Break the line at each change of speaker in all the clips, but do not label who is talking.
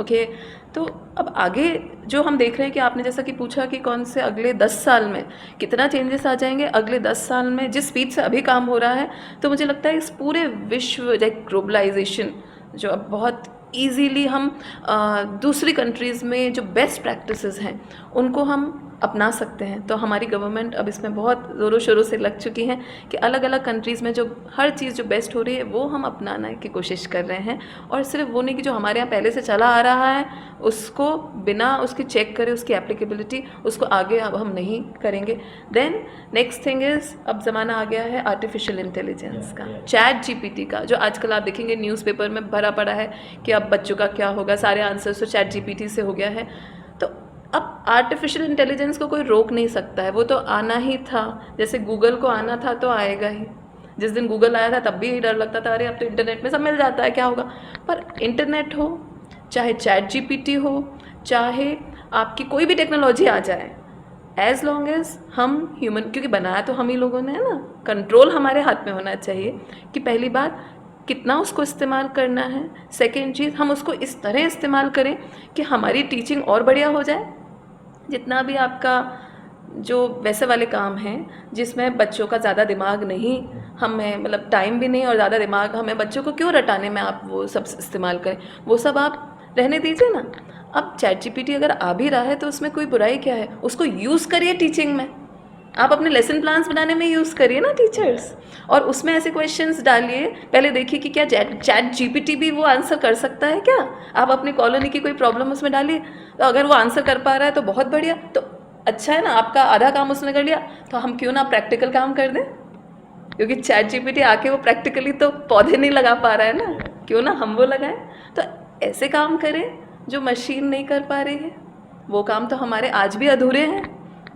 Okay. तो अब आगे जो हम देख रहे हैं कि आपने जैसा कि पूछा कि कौन से अगले 10 साल में कितना चेंजेस आ जाएंगे, अगले 10 साल में जिस स्पीड से अभी काम हो रहा है, तो मुझे लगता है इस पूरे विश्व लाइक ग्लोबलाइजेशन जो अब बहुत ईजीली हम दूसरी कंट्रीज़ में जो बेस्ट प्रैक्टिसेस हैं उनको हम अपना सकते हैं। तो हमारी गवर्नमेंट अब इसमें बहुत ज़ोरों शोरों से लग चुकी हैं कि अलग अलग कंट्रीज़ में जो हर चीज़ जो बेस्ट हो रही है वो हम अपनाने की कोशिश कर रहे हैं। और सिर्फ वो नहीं कि जो हमारे यहाँ पहले से चला आ रहा है उसको बिना उसकी चेक करे उसकी एप्लीकेबिलिटी उसको आगे अब हम नहीं करेंगे। देन नेक्स्ट थिंग इज़ अब ज़माना आ गया है आर्टिफिशियल इंटेलिजेंस का, चैट जीपीटी का, जो आजकल आप देखेंगे न्यूज़पेपर में भरा पड़ा है कि अब बच्चों का क्या होगा, सारे आंसर्स तो चैट जीपीटी से हो गया है। तो अब आर्टिफिशियल इंटेलिजेंस को कोई रोक नहीं सकता है, वो तो आना ही था। जैसे गूगल को आना था तो आएगा ही। जिस दिन गूगल आया था तब भी यही डर लगता था, अरे अब तो इंटरनेट में सब मिल जाता है, क्या होगा। पर इंटरनेट हो, चाहे चैट जीपीटी हो, चाहे आपकी कोई भी टेक्नोलॉजी आ जाए, एज लॉन्ग एज हम ह्यूमन, क्योंकि बनाया तो हम ही लोगों ने है ना, कंट्रोल हमारे हाथ में होना चाहिए कि पहली बात कितना उसको इस्तेमाल करना है, सेकेंड चीज़ हम उसको इस तरह इस्तेमाल करें कि हमारी टीचिंग और बढ़िया हो जाए। जितना भी आपका जो वैसे वाले काम हैं जिसमें बच्चों का ज़्यादा दिमाग नहीं, हमें मतलब टाइम भी नहीं और ज़्यादा दिमाग हमें बच्चों को क्यों रटाने में आप वो सब इस्तेमाल करें, वो सब आप रहने दीजिए ना। अब चैट जीपीटी अगर आ भी रहा है तो उसमें कोई बुराई क्या है, उसको यूज़ करिए टीचिंग में, आप अपने लेसन प्लान्स बनाने में यूज़ करिए ना टीचर्स, और उसमें ऐसे क्वेश्चंस डालिए, पहले देखिए कि क्या चैट जीपीटी भी वो आंसर कर सकता है क्या। आप अपनी कॉलोनी की कोई प्रॉब्लम उसमें डालिए, तो अगर वो आंसर कर पा रहा है तो बहुत बढ़िया, तो अच्छा है ना, आपका आधा काम उसने कर लिया। तो हम क्यों ना प्रैक्टिकल काम कर दें, क्योंकि चैट जीपीटी आके वो प्रैक्टिकली तो पौधे नहीं लगा पा रहा है ना, क्यों ना हम वो लगाएं। तो ऐसे काम करें जो मशीन नहीं कर पा रही है, वो काम तो हमारे आज भी अधूरे हैं,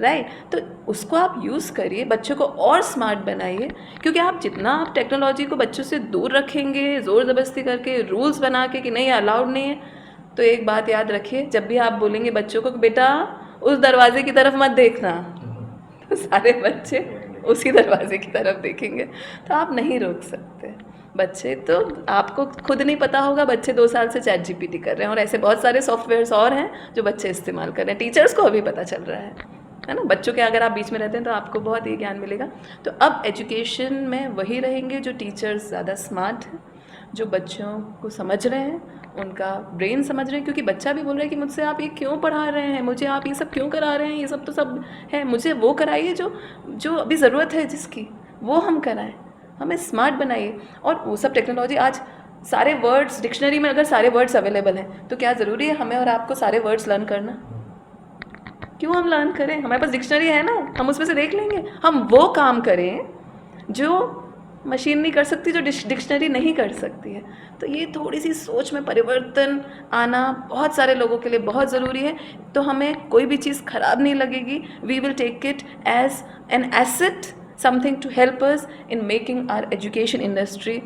राइट। तो उसको आप यूज़ करिए, बच्चों को और स्मार्ट बनाइए, क्योंकि आप जितना आप टेक्नोलॉजी को बच्चों से दूर रखेंगे ज़ोर ज़बरदस्ती करके, रूल्स बना के कि नहीं अलाउड नहीं है, तो एक बात याद रखिए, जब भी आप बोलेंगे बच्चों को कि बेटा उस दरवाजे की तरफ मत देखना, तो सारे बच्चे उसी दरवाजे की तरफ देखेंगे। तो आप नहीं रोक सकते बच्चे, तो आपको खुद नहीं पता होगा, बच्चे 2 साल से चैट जीपीटी कर रहे हैं, और ऐसे बहुत सारे सॉफ्टवेयर्स और हैं जो बच्चे इस्तेमाल कर रहे हैं, टीचर्स को अभी पता चल रहा है ना। बच्चों के अगर आप बीच में रहते हैं तो आपको बहुत ही ज्ञान मिलेगा। तो अब एजुकेशन में वही रहेंगे जो टीचर्स ज़्यादा स्मार्ट हैं, जो बच्चों को समझ रहे हैं, उनका ब्रेन समझ रहे हैं, क्योंकि बच्चा भी बोल रहा है कि मुझसे आप ये क्यों पढ़ा रहे हैं, मुझे आप ये सब क्यों करा रहे हैं, ये सब तो सब है, मुझे वो कराइए जो अभी ज़रूरत है जिसकी, वो हम कराएं, हमें स्मार्ट बनाइए। और वो सब टेक्नोलॉजी आज सारे वर्ड्स डिक्शनरी में अगर सारे वर्ड्स अवेलेबल हैं, तो क्या ज़रूरी है हमें और आपको सारे वर्ड्स लर्न करना, क्यों हम लर्न करें, हमारे पास डिक्शनरी है ना, हम उसमें से देख लेंगे। हम वो काम करें जो मशीन नहीं कर सकती, जो डिक्शनरी नहीं कर सकती है। तो ये थोड़ी सी सोच में परिवर्तन आना बहुत सारे लोगों के लिए बहुत ज़रूरी है। तो हमें कोई भी चीज़ ख़राब नहीं लगेगी, we will take it as an asset, something to help us in making our education industry